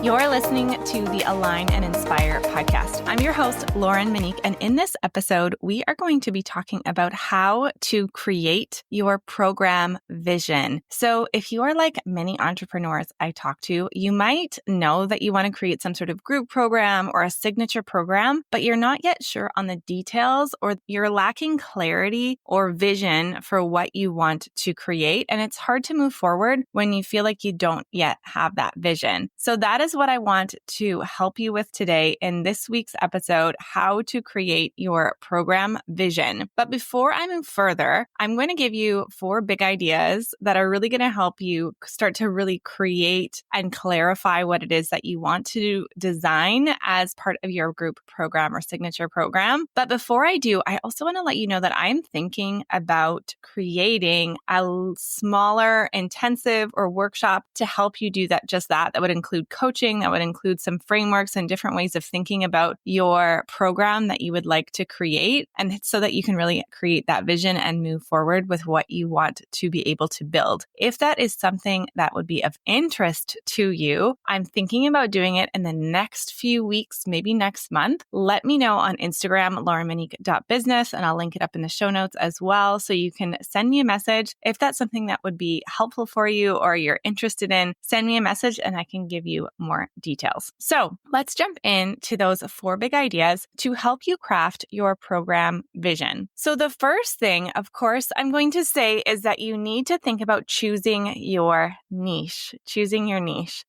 You're listening to the Align and Inspire podcast. I'm your host, Lauren Monique, and in this episode, we are going to be talking about how to create your program vision. So if you are like many entrepreneurs I talk to, you might know that you want to create some sort of group program or a signature program, but you're not yet sure on the details, or you're lacking clarity or vision for what you want to create. And it's hard to move forward when you feel like you don't yet have that vision. So that is what I want to help you with today in this week's episode, how to create your program vision. But before I move further, I'm going to give you 4 big ideas that are really going to help you start to really create and clarify what it is that you want to design as part of your group program or signature program. But before I do, I also want to let you know that I'm thinking about creating a smaller intensive or workshop to help you do that, just that. That would include coaching, that would include some frameworks and different ways of thinking about your program that you would like to create, and so that you can really create that vision and move forward with what you want to be able to build. If that is something that would be of interest to you, I'm thinking about doing it in the next few weeks, maybe next month. Let me know on Instagram, laurenmonique.business, and I'll link it up in the show notes as well. So you can send me a message. If that's something that would be helpful for you or you're interested in, send me a message and I can give you more details. So let's jump into those 4 big ideas to help you craft your program vision. So the first thing, of course, I'm going to say is that you need to think about choosing your niche.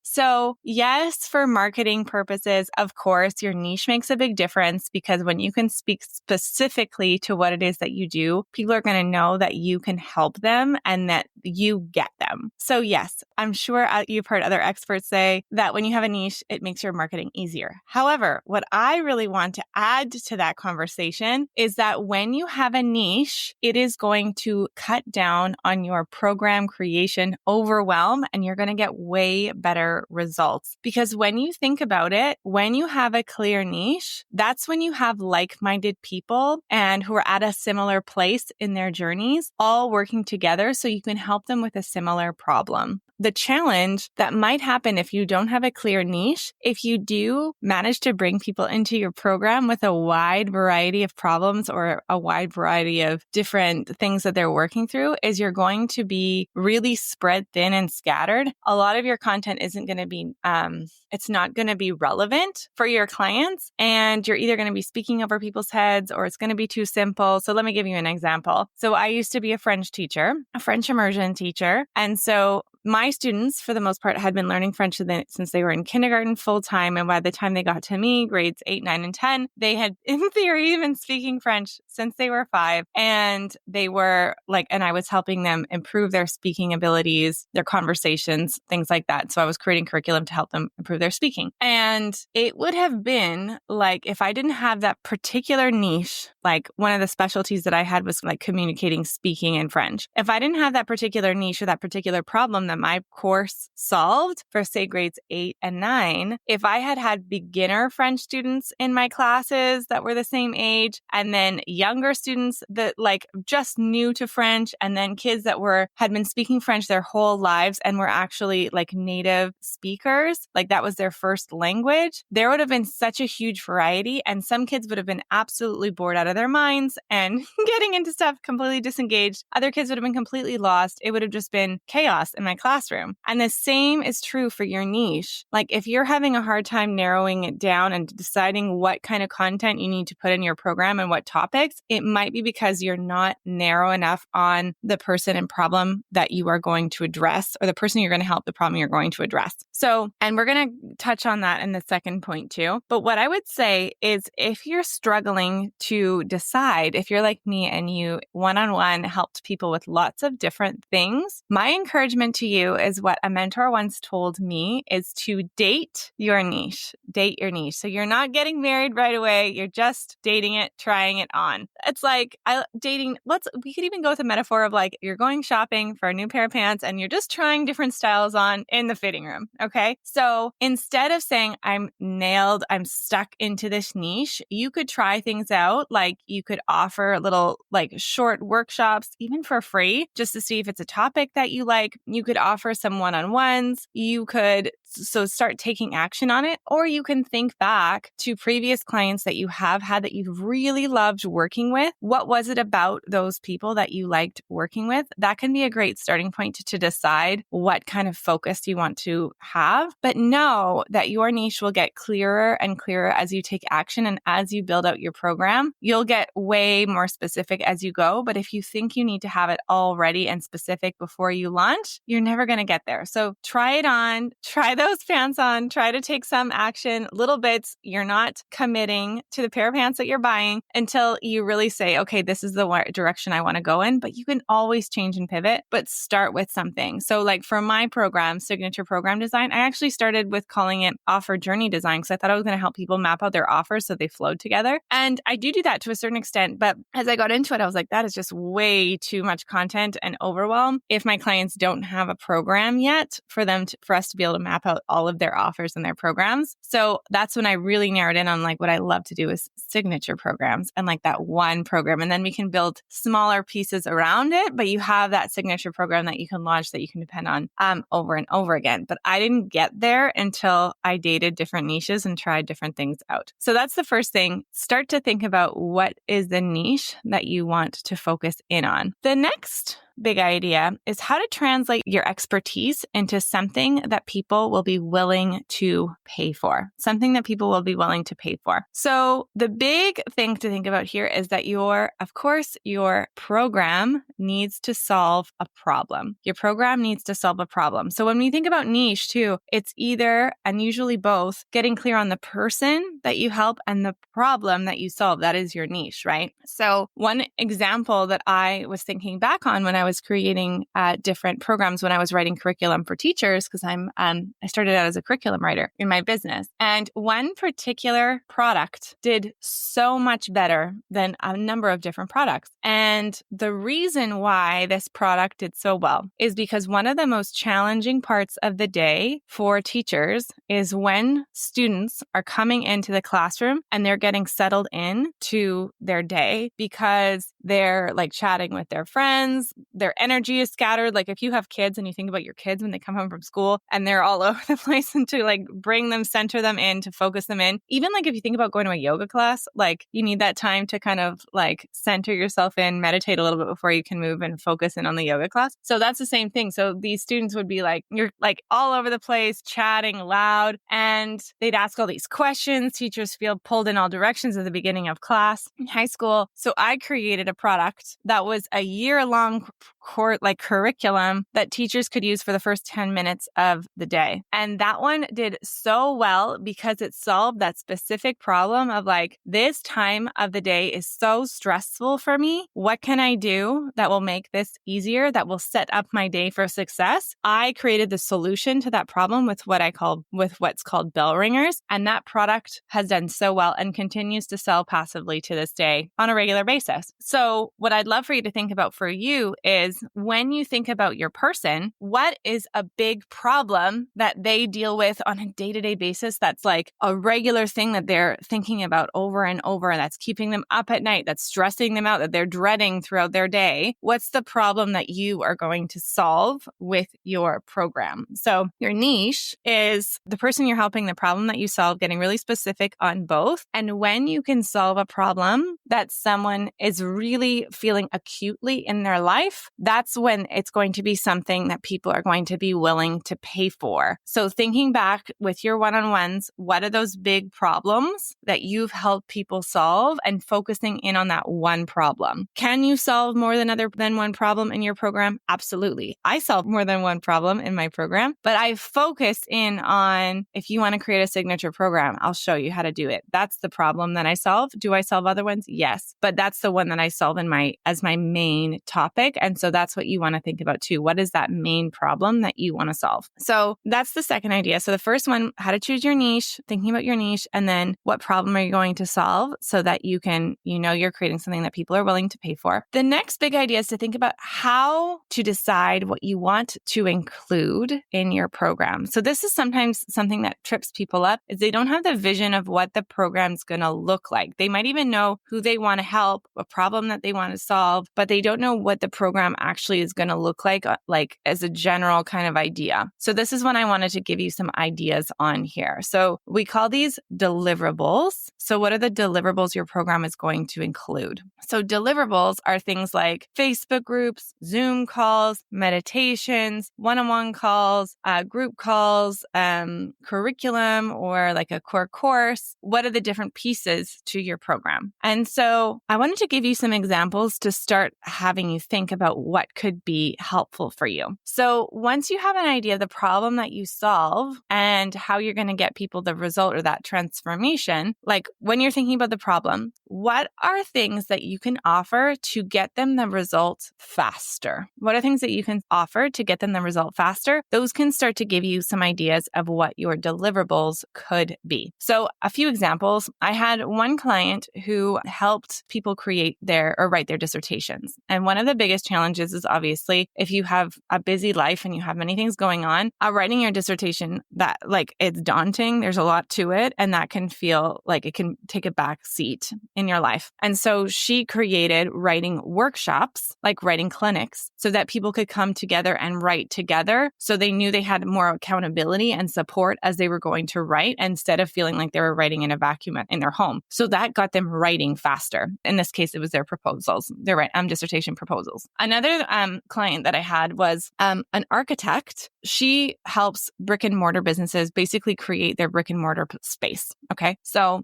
So yes, for marketing purposes, of course, your niche makes a big difference, because when you can speak specifically to what it is that you do, people are going to know that you can help them and that you get them. So yes, I'm sure you've heard other experts say that when you have a niche, it makes your marketing easier. However, what I really want to add to that conversation is that when you have a niche, it is going to cut down on your program creation overwhelm, and you're going to get way better results. Because when you think about it, when you have a clear niche, that's when you have like-minded people and who are at a similar place in their journeys, all working together so you can help them with a similar problem. The challenge that might happen if you don't have a clear niche, if you do manage to bring people into your program with a wide variety of problems or a wide variety of different things that they're working through, is you're going to be really spread thin and scattered. A lot of your content isn't going to be, it's not going to be relevant for your clients, and you're either going to be speaking over people's heads or it's going to be too simple. So let me give you an example. So I used to be a French teacher, a French immersion teacher. And so my students, for the most part, had been learning French since they were in kindergarten full time. And by the time they got to me, grades 8, 9, and 10, they had, in theory, been speaking French since they were 5. And they were and I was helping them improve their speaking abilities, their conversations, things like that. So I was creating curriculum to help them improve their speaking. And it would have been if I didn't have that particular niche, one of the specialties that I had was communicating, speaking, and French. If I didn't have that particular niche or that particular problem that my course solved for, say, grades 8 and 9, if I had beginner French students in my classes that were the same age, and then younger students that just new to French, and then kids that had been speaking French their whole lives and were actually native speakers, that was their first language, there would have been such a huge variety. And some kids would have been absolutely bored out of their minds and getting into stuff completely disengaged. Other kids would have been completely lost. It would have just been chaos in my classroom. And the same is true for your niche. If you're having a hard time narrowing it down and deciding what kind of content you need to put in your program and what topics, it might be because you're not narrow enough on the person and problem that you are going to address, or the person you're going to help, the problem you're going to address. So, and we're going to touch on that in the second point too. But what I would say is, if you're struggling to decide, if you're like me and you one-on-one helped people with lots of different things, my encouragement to you is what a mentor once told me, is to date your niche. Date your niche. So you're not getting married right away. You're just dating it, trying it on. It's dating. We could even go with a metaphor of you're going shopping for a new pair of pants and you're just trying different styles on in the fitting room. Okay. So instead of saying I'm nailed, I'm stuck into this niche, you could try things out. You could offer little short workshops, even for free, just to see if it's a topic that you like. You could offer some one-on-ones. You could So start taking action on it, or you can think back to previous clients that you have had that you've really loved working with. What was it about those people that you liked working with? That can be a great starting point to decide what kind of focus you want to have. But know that your niche will get clearer and clearer as you take action. And as you build out your program, you'll get way more specific as you go. But if you think you need to have it all ready and specific before you launch, you're never going to get there. So try it on, try those pants on, try to take some action, little bits. You're not committing to the pair of pants that you're buying until you really say, okay, this is the direction I want to go in. But you can always change and pivot, but start with something. So like for my program, Signature Program Design, I actually started with calling it Offer Journey Design because I thought I was going to help people map out their offers so they flowed together. And I do that to a certain extent. But as I got into it, I was like, that is just way too much content and overwhelm if my clients don't have a program yet for us to be able to map out all of their offers and their programs. So that's when I really narrowed in on like what I love to do is signature programs and like that one program. And then we can build smaller pieces around it, but you have that signature program that you can launch that you can depend on over and over again. But I didn't get there until I dated different niches and tried different things out. So that's the first thing. Start to think about what is the niche that you want to focus in on. The next big idea is how to translate your expertise into something that people will be willing to pay for. Something that people will be willing to pay for. So the big thing to think about here is that your program needs to solve a problem. Your program needs to solve a problem. So when we think about niche too, it's either, and usually both, getting clear on the person that you help and the problem that you solve. That is your niche, right? So one example that I was thinking back on when I was creating different programs, when I was writing curriculum for teachers, because I started out as a curriculum writer in my business. And one particular product did so much better than a number of different products. And the reason why this product did so well is because one of the most challenging parts of the day for teachers is when students are coming into the classroom and they're getting settled in to their day because they're like chatting with their friends, their energy is scattered. Like if you have kids and you think about your kids when they come home from school and they're all over the place, and to like bring them, center them in, to focus them in. Even like if you think about going to a yoga class, like you need that time to kind of like center yourself in, meditate a little bit before you can move and focus in on the yoga class. So that's the same thing. So these students would be like, you're like all over the place, chatting loud, and they'd ask all these questions. Teachers feel pulled in all directions at the beginning of class in high school. So I created a product that was a year-long curriculum that teachers could use for the first 10 minutes of the day. And that one did so well because it solved that specific problem of like, this time of the day is so stressful for me. What can I do that will make this easier, that will set up my day for success? I created the solution to that problem with what's called bell ringers. And that product has done so well and continues to sell passively to this day on a regular basis. So what I'd love for you to think about for you is when you think about your person, what is a big problem that they deal with on a day-to-day basis that's like a regular thing that they're thinking about over and over, and that's keeping them up at night, that's stressing them out, that they're dreading throughout their day? What's the problem that you are going to solve with your program? So your niche is the person you're helping, the problem that you solve, getting really specific on both. And when you can solve a problem that someone is really feeling acutely in their life, that's when it's going to be something that people are going to be willing to pay for. So thinking back with your one-on-ones, what are those big problems that you've helped people solve, and focusing in on that one problem? Can you solve more than one problem in your program? Absolutely. I solve more than one problem in my program, but I focus in on, if you want to create a signature program, I'll show you how to do it. That's the problem that I solve. Do I solve other ones? Yes. But that's the one that I solve as my main topic. And so that's what you want to think about too. What is that main problem that you want to solve? So that's the second idea. So the first one, how to choose your niche, thinking about your niche, and then what problem are you going to solve so that you're creating something that people are willing to pay for. The next big idea is to think about how to decide what you want to include in your program. So this is sometimes something that trips people up, is they don't have the vision of what the program's going to look like. They might even know who they want to help, a problem that they want to solve, but they don't know what the program actually is going to look like as a general kind of idea. So this is when I wanted to give you some ideas on here. So we call these deliverables. So what are the deliverables your program is going to include? So deliverables are things like Facebook groups, Zoom calls, meditations, one-on-one calls, group calls, curriculum, or like a core course. What are the different pieces to your program? And so I wanted to give you some examples to start having you think about what could be helpful for you. So once you have an idea of the problem that you solve and how you're going to get people the result or that transformation, like when you're thinking about the problem, what are things that you can offer to get them the result faster? What are things that you can offer to get them the result faster? Those can start to give you some ideas of what your deliverables could be. So a few examples. I had one client who helped people write their dissertations. And one of the biggest challenges is obviously if you have a busy life and you have many things going on, writing your dissertation, that it's daunting. There's a lot to it. And that can feel like it can take a back seat in your life. And so she created writing workshops, like writing clinics, so that people could come together and write together. So they knew they had more accountability and support as they were going to write instead of feeling like they were writing in a vacuum in their home. So that got them writing faster. In this case, it was their proposals, their dissertation proposals. Another client that I had was an architect. She helps brick and mortar businesses basically create their brick and mortar space. Okay. So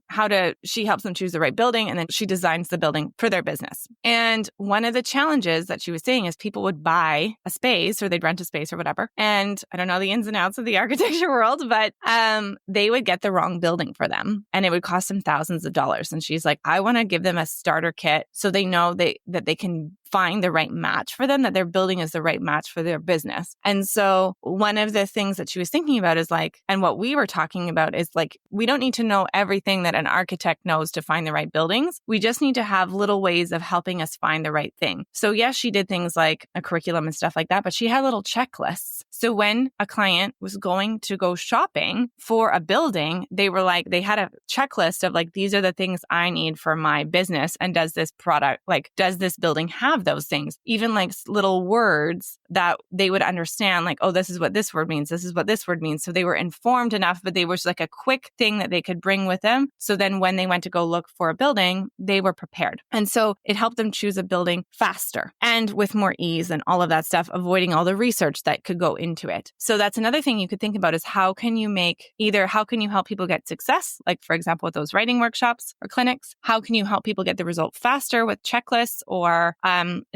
she helps them choose the right building, and then she designs the building for their business. And one of the challenges that she was saying is people would buy a space or they'd rent a space or whatever. And I don't know the ins and outs of the architecture world, but they would get the wrong building for them and it would cost them thousands of dollars. And she's like, I want to give them a starter kit so they know that they can find the right match for them, that their building is the right match for their business. And so one of the things that she was thinking about is and what we were talking about is we don't need to know everything that an architect knows to find the right buildings. We just need to have little ways of helping us find the right thing. So yes, she did things like a curriculum and stuff like that, but she had little checklists. So when a client was going to go shopping for a building, they had a checklist of these are the things I need for my business. And does this building have those things? Even little words that they would understand, oh, this is what this word means. This is what this word means. So they were informed enough, but they were just a quick thing that they could bring with them. So then when they went to go look for a building, they were prepared. And so it helped them choose a building faster and with more ease and all of that stuff, avoiding all the research that could go into it. So that's another thing you could think about is how can you help people get success? Like for example, with those writing workshops or clinics, how can you help people get the result faster with checklists or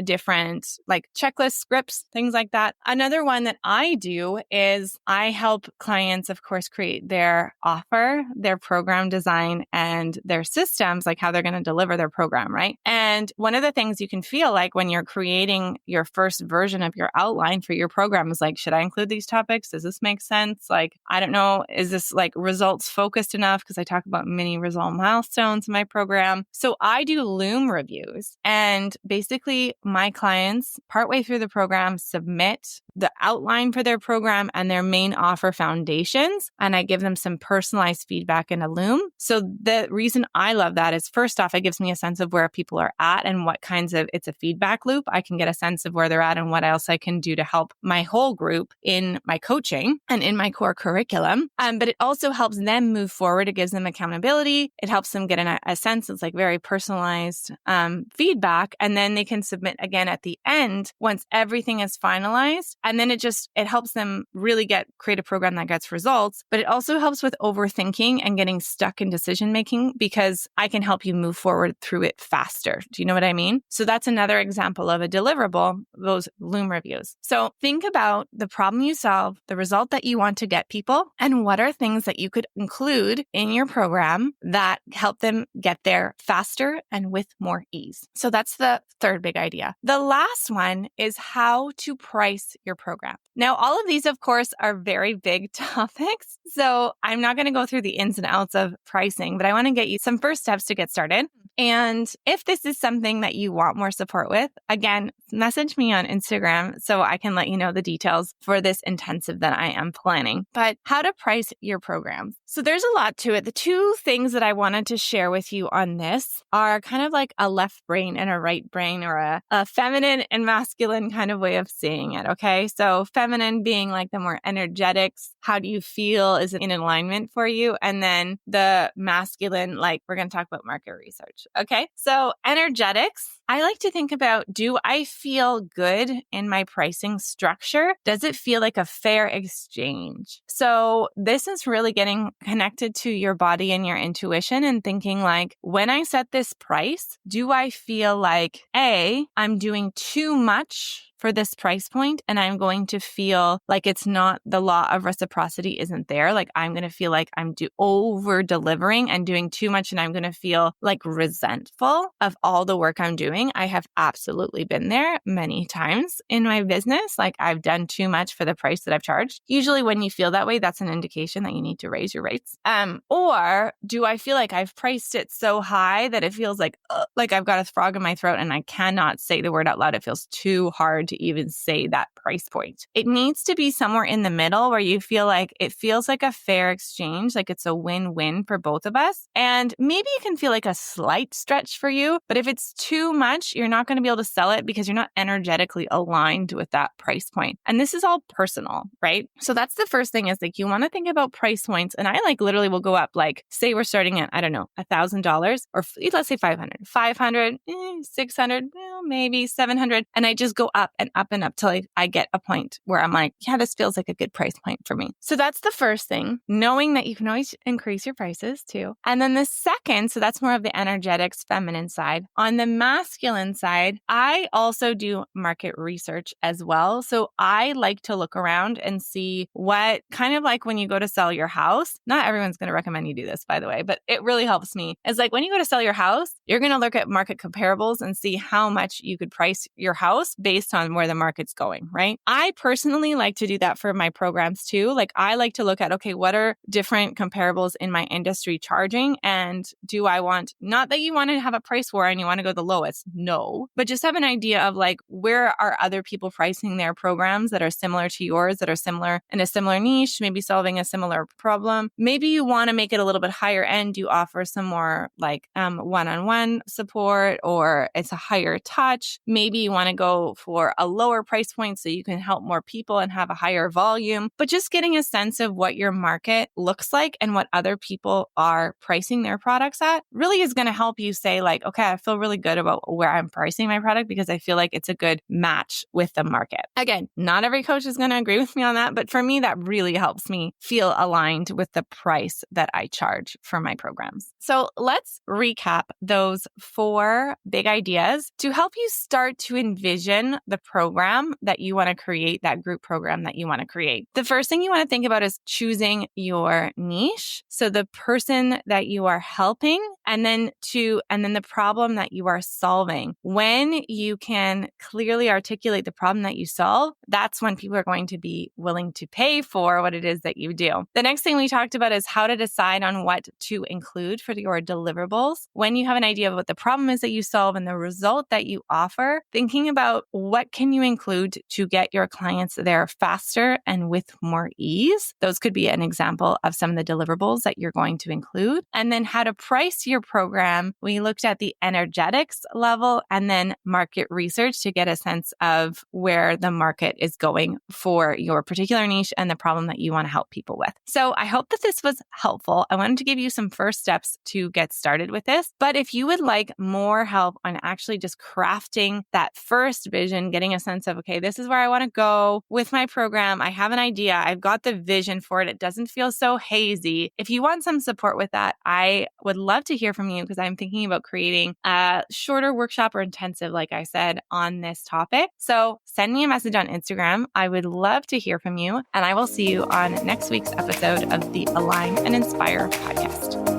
different checklist scripts, things like that. Another one that I do is I help clients, of course, create their offer, their program design, and their systems, how they're going to deliver their program, right? And one of the things you can feel when you're creating your first version of your outline for your program is should I include these topics? Does this make sense? I don't know, is this results focused enough? Because I talk about mini result milestones in my program. So I do Loom reviews, and basically my clients partway through the program submit the outline for their program and their main offer foundations. And I give them some personalized feedback in a Loom. So the reason I love that is first off, it gives me a sense of where people are at and it's a feedback loop. I can get a sense of where they're at and what else I can do to help my whole group in my coaching and in my core curriculum. But it also helps them move forward. It gives them accountability. It helps them get a sense. It's very personalized feedback. And then they can submit again at the end once everything is finalized. And then it helps them really create a program that gets results. But it also helps with overthinking and getting stuck in decision making because I can help you move forward through it faster. Do you know what I mean? So that's another example of a deliverable, those Loom reviews. So think about the problem you solve, the result that you want to get people, and what are things that you could include in your program that help them get there faster and with more ease. So that's the third big idea. The last one is how to price your program. Now, all of these, of course, are very big topics. So I'm not going to go through the ins and outs of pricing, but I want to get you some first steps to get started. And if this is something that you want more support with, again, message me on Instagram so I can let you know the details for this intensive that I am planning. But how to price your programs. So there's a lot to it. The two things that I wanted to share with you on this are kind of like a left brain and a right brain, or a feminine and masculine kind of way of seeing it. Okay. So feminine being like the more energetics. How do you feel? Is it in alignment for you? And then the masculine, like we're going to talk about market research. Okay. So energetics, I like to think about, do I feel good in my pricing structure? Does it feel like a fair exchange? So this is really getting connected to your body and your intuition and thinking like, when I set this price, do I feel like A, I'm doing too much for this price point, and I'm going to feel like it's not, the law of reciprocity isn't there. Like I'm going to feel like I'm over delivering and doing too much, and I'm going to feel like resentful of all the work I'm doing. I have absolutely been there many times in my business. Like I've done too much for the price that I've charged. Usually when you feel that way, that's an indication that you need to raise your rates. Or do I feel like I've priced it so high that it feels like I've got a frog in my throat and I cannot say the word out loud. It feels too hard to even say that price point. It needs to be somewhere in the middle where you feel like it feels like a fair exchange, like it's a win-win for both of us. And maybe it can feel like a slight stretch for you, but if it's too much, you're not going to be able to sell it because you're not energetically aligned with that price point. And this is all personal, right? So that's the first thing, is like you want to think about price points. And I like literally will go up, like say we're starting at, I don't know, $1,000, or let's say 500, 600, maybe 700. And I just go up and up and up till I get a point where I'm like, yeah, this feels like a good price point for me. So that's the first thing, knowing that you can always increase your prices too. And then the second, so that's more of the energetics, feminine side. On the masculine side, I also do market research as well. So I like to look around and see what, kind of like when you go to sell your house, not everyone's going to recommend you do this, by the way, but it really helps me. It's like when you go to sell your house, you're going to look at market comparables and see how much you could price your house based on where the market's going, right? I personally like to do that for my programs too. Like I like to look at, okay, what are different comparables in my industry charging? And do I want, not that you want to have a price war and you want to go the lowest, no, but just have an idea of like, where are other people pricing their programs that are similar to yours, that are similar in a similar niche, maybe solving a similar problem. Maybe you want to make it a little bit higher end. You offer some more like one-on-one support, or it's a higher touch. Maybe you want to go for a lower price point so you can help more people and have a higher volume. But just getting a sense of what your market looks like and what other people are pricing their products at really is going to help you say like, okay, I feel really good about where I'm pricing my product because I feel like it's a good match with the market. Again, not every coach is going to agree with me on that, but for me, that really helps me feel aligned with the price that I charge for my programs. So let's recap those 4 big ideas to help you start to envision the program that you want to create, that group program that you want to create. The first thing you want to think about is choosing your niche. So the person that you are helping, and then the problem that you are solving. When you can clearly articulate the problem that you solve, that's when people are going to be willing to pay for what it is that you do. The next thing we talked about is how to decide on what to include for your deliverables. When you have an idea of what the problem is that you solve and the result that you offer, thinking about what can you include to get your clients there faster and with more ease. Those could be an example of some of the deliverables that you're going to include. And then how to price your program. We looked at the energetics level and then market research to get a sense of where the market is going for your particular niche and the problem that you want to help people with. So I hope that this was helpful. I wanted to give you some first steps to get started with this. But if you would like more help on actually just crafting that first vision, getting a sense of, okay, this is where I want to go with my program. I have an idea. I've got the vision for it. It doesn't feel so hazy. If you want some support with that, I would love to hear from you because I'm thinking about creating a shorter workshop or intensive, like I said, on this topic. So send me a message on Instagram. I would love to hear from you. And I will see you on next week's episode of the Align and Inspire podcast.